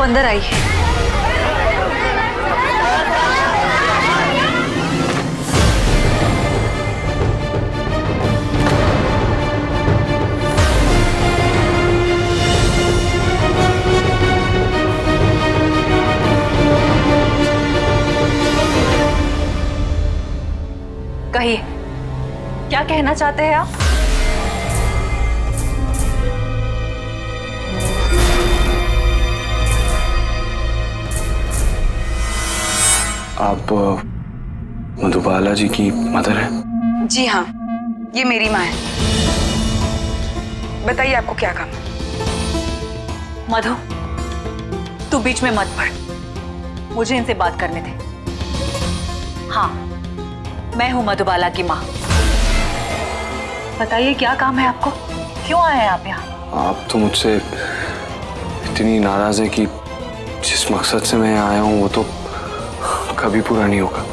अंदर आइए। कहिए, क्या कहना चाहते हैं आप? आप मधुबाला जी की मदर हैं? जी हाँ, ये मेरी माँ है। बताइए आपको क्या काम है? मधु, तू बीच में मत पड़, मुझे इनसे बात करने दे। हाँ, मैं हूँ मधुबाला की माँ। बताइए क्या काम है आपको, क्यों आए हैं आप यहाँ? आप तो मुझसे इतनी नाराज है कि जिस मकसद से मैं आया हूँ वो तो कभी पूरा नहीं होगा।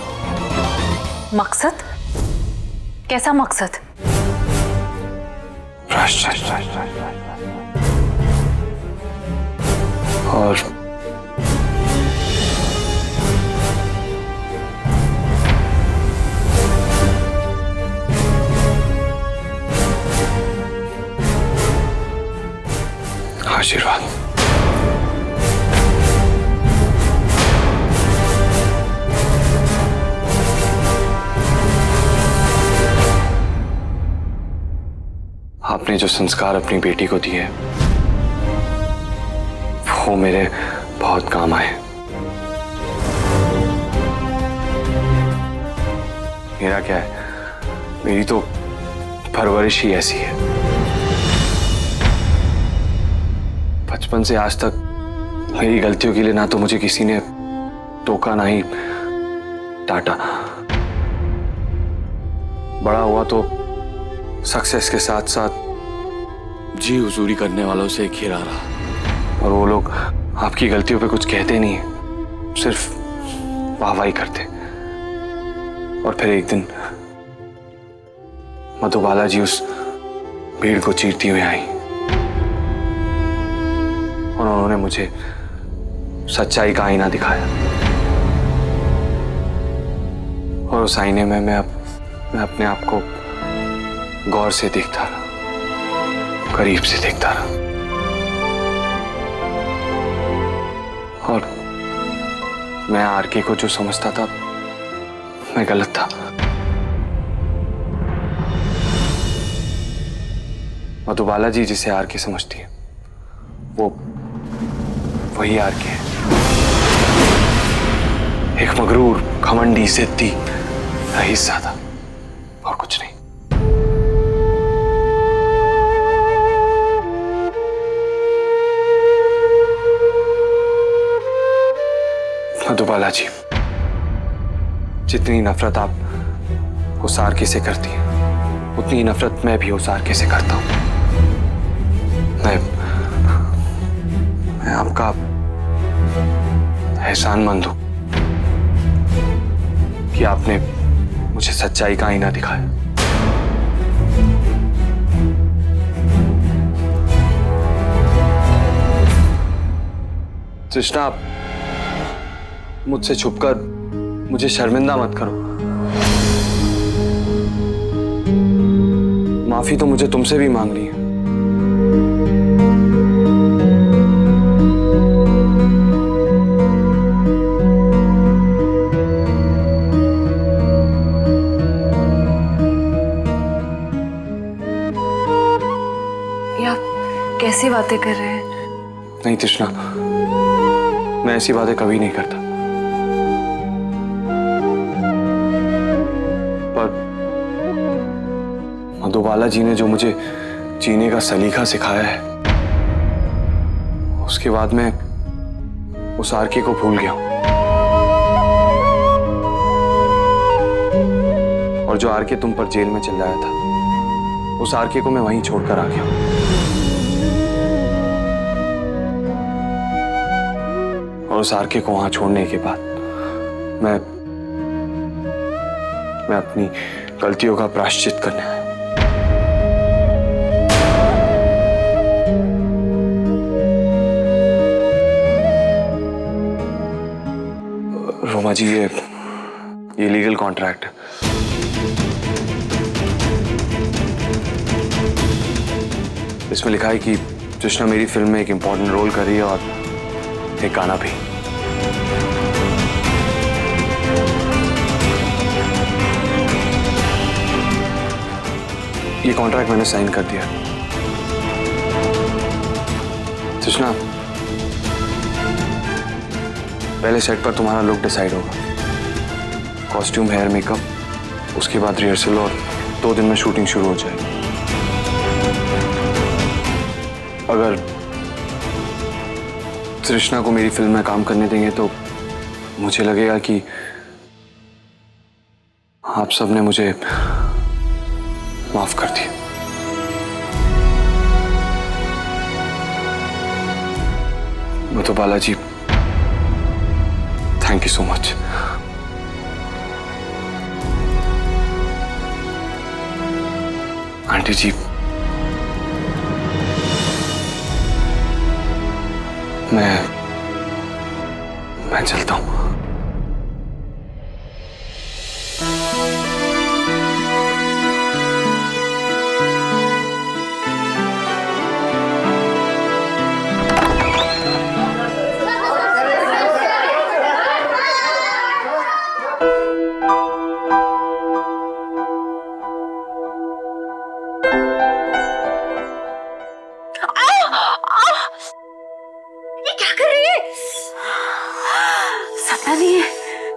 मकसद? कैसा मकसद? प्रायश्चित। और आशीर्वाद। आपने जो संस्कार अपनी बेटी को दिए वो मेरे बहुत काम आए। मेरा क्या है, मेरी तो परवरिश ही ऐसी है। बचपन से आज तक मेरी गलतियों के लिए ना तो मुझे किसी ने टोका ना ही डांटा। बड़ा हुआ तो सक्सेस के साथ साथ जी हुजूरी करने वालों से घिरा रहा, और वो लोग आपकी गलतियों पे कुछ कहते नहीं है, सिर्फ वाहवाही करते। और फिर एक दिन मधुबाला जी उस भीड़ को चीरती हुई आई और उन्होंने मुझे सच्चाई का आईना दिखाया। और उस आईने में मैं अपने आप को गौर से देखता रहा, करीब से देखता रहा, और मैं आरके को जो समझता था मैं गलत था। मधुबाला जी जिसे आरके समझती है वो वही आरके है। एक मगरूर, घमंडी, जिद्दी, रईसज़ादा, और कुछ नहीं। मधुबाला जी, जितनी नफरत आप उस आरके से करती हैं उतनी ही नफरत मैं भी उस आरके से करता हूं। मैं आपका एहसानमंद हूं कि आपने मुझे सच्चाई का आईना दिखाया। तृष्णा, आप मुझसे छुपकर मुझे शर्मिंदा मत करो। माफी तो मुझे तुमसे भी मांगनी है। ये आप कैसी बातें कर रहे हैं? नहीं तृष्णा, मैं ऐसी बातें कभी नहीं करता। पर मधुबाला जी ने जो मुझे जीने का सलीका सिखाया है उसके बाद मैं उस आरके को भूल गया हूं। और जो आरके तुम पर जेल में चिल्लाया था उस आरके को मैं वहीं छोड़कर आ गया हूं। और उस आरके को वहां छोड़ने के बाद मैं अपनी गलतियों का प्रायश्चित करने आया। माँ जी, ये लीगल कॉन्ट्रैक्ट है। इसमें लिखा है कि तृष्णा मेरी फिल्म में एक इंपॉर्टेंट रोल कर रही है और एक गाना भी। ये कॉन्ट्रैक्ट मैंने साइन कर दिया। तृष्णा, पहले सेट पर तुम्हारा लुक डिसाइड होगा, कॉस्ट्यूम, हेयर, मेकअप, उसके बाद रिहर्सल और 2 दिन में शूटिंग शुरू हो जाएगी। अगर तृष्णा को मेरी फिल्म में काम करने देंगे तो मुझे लगेगा कि आप सबने मुझे माफ कर दिया। Madhubala ji, thank you so much. Aunty ji, मैं चलता हूं।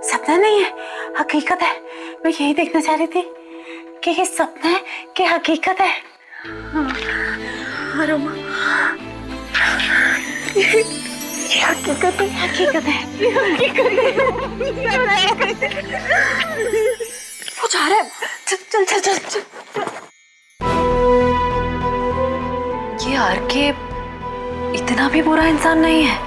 सपना नहीं है, हकीकत है। मैं यही देखना चाह रही थी कि ये सपना है कि हकीकत है। हाँ रोमा, ये हकीकत है, हकीकत है, हकीकत है। वो जा रहा है, चल चल चल चल। ये आरके इतना भी बुरा इंसान नहीं है।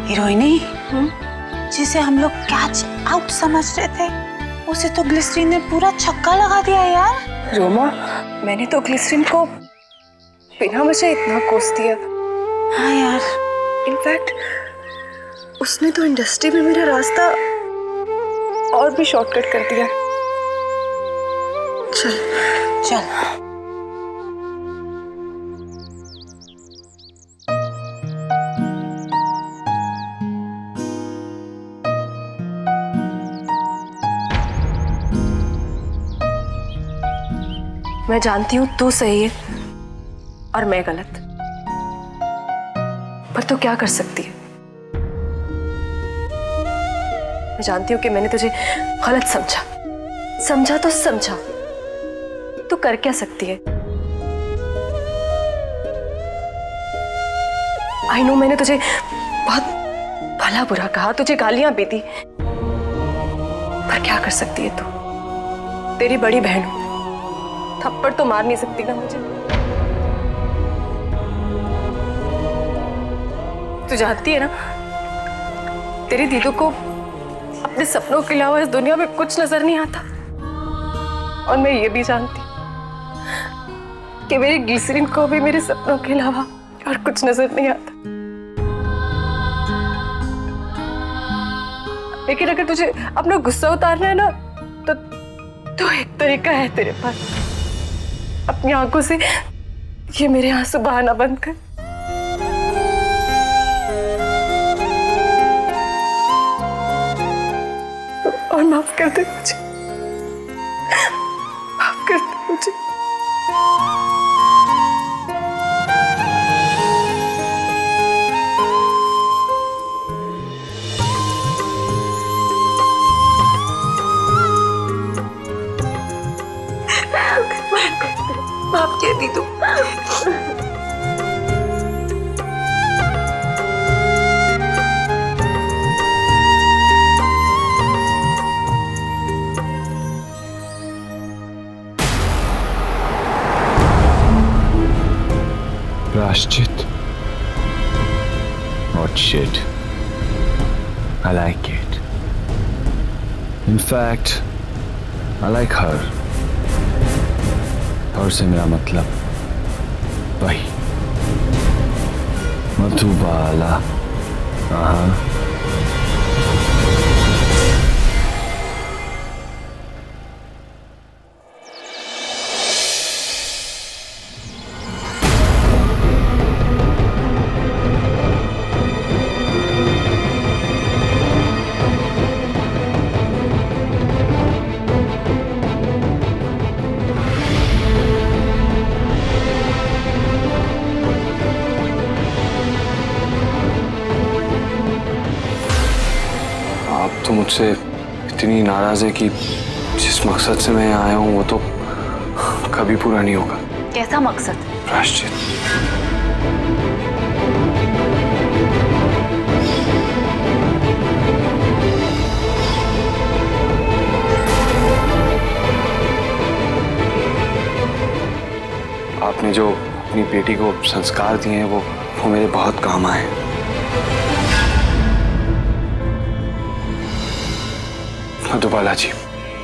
हीरोइनी, जिसे हम लोग कैच आउट समझ रहे थे, उसे तो ग्लिसरीन ने पूरा छक्का लगा दिया यार। रोमा, मैंने तो ग्लिसरीन को बिना वजह इतना कोस दिया। हाँ यार, इनफैक्ट उसने तो इंडस्ट्री में मेरा रास्ता और भी शॉर्टकट कर दिया। चल चल। मैं जानती हूँ तू सही है और मैं गलत, पर तू क्या कर सकती है? मैं जानती हूँ कि मैंने तुझे गलत समझा तो समझा, तू कर क्या सकती है? आई नो मैंने तुझे बहुत भला बुरा कहा, तुझे गालियां भी दी, पर क्या कर सकती है तू? तेरी बड़ी बहन हूं, थप्पड़ तो मार नहीं सकती ना मुझे। तू जानती है ना, तेरी दीदू को अपने सपनों के अलावा इस दुनिया में कुछ नजर नहीं आता। और मैं ये भी जानती कि मेरी ग्लिसरीन को भी मेरे सपनों के अलावा और कुछ नजर नहीं आता। लेकिन अगर तुझे अपना गुस्सा उतारना है ना, तो एक तरीका है तेरे पास। अपनी आंखों से ये मेरे आंसू बहाना बंद कर। और माफ कर दे मुझे, माफ कर दे मुझे। दीदू। प्रायश्चित What shit. I like it. In fact, I like her. और से मेरा मतलब वही मधुबाला। हाँ। आप तो मुझसे इतनी नाराज है कि जिस मकसद से मैं यहाँ आया हूँ वो तो कभी पूरा नहीं होगा। कैसा मकसद? प्रायश्चित। आपने जो अपनी बेटी को संस्कार दिए हैं वो मेरे बहुत काम आए। मधुबाला जी,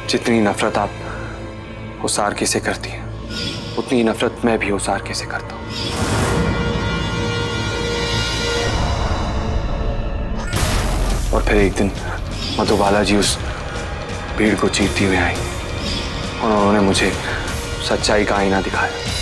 जितनी नफरत आप उस आरके से करती हैं उतनी नफरत मैं भी उस आरके से करता हूं। और फिर एक दिन मधुबाला जी उस भीड़ को चीरती हुई आई और उन्होंने मुझे सच्चाई का आईना दिखाया।